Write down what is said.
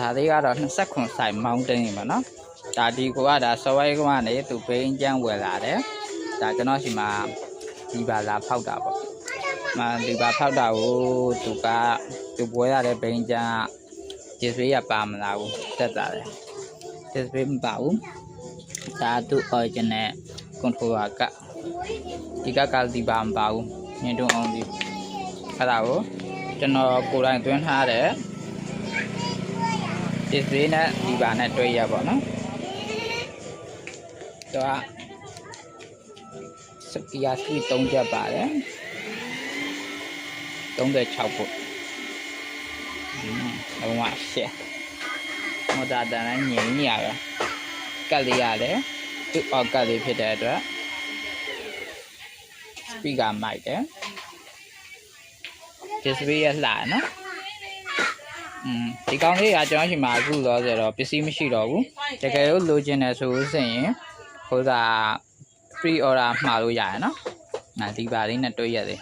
ဒါလေးကတော့29ဆိုင်မောင်းတင်းနေပါနော်ဒါဒီကိုကဒါစော်ဝဲကနေသူဘိန်းကျန်းဝယ်လာတယ်ဒါကျွန်တော်ရှိမှာဒီပါလာဖောက်တာပေါ့ဒီပါဖောက်တာကိုသူပွဲရတဲ့ဘိန်းကျန်းကဂျစ်ပေးရပါမလားဘူးတက်တာတယ်ဂျစ်ပေးမပါဘူးဒါသူ original controller ကဒီကဒီပါမပါဘူးညင်တုံးအောင်ဒီအဲ့ဒါကိုကျွန်တော်ကိုယ်တိုင်သွင်းထားတယ်ဂျစ်ပေးနဲ့ဒီပါနဲ့တွဲရပါနော်တော့စကီယာစကီ3ချက်ပါတယ်36ဖို့လုံးဝရှက်မော်တာတန်လည်းငြိမ်နေရပဲကတ်လေးရတယ်သူ့အောက်ကတ်လေးဖြစ်တဲ့အတွက်စပီကာမိုက်တယ်ဒီစပီရလှနော်ဒီကောင်လေးကကျွန်တော်ရှိမှာအခုတော့ဆိုတော့ပစ္စည်းမရှိတော့ဘူးတကယ်လို့လိုချင်တယ်ဆိုရင်ဟိုသာ free order မှာလို့ရတယ်နော်ဒီပါလေးနဲ့တွေ့ရတယ်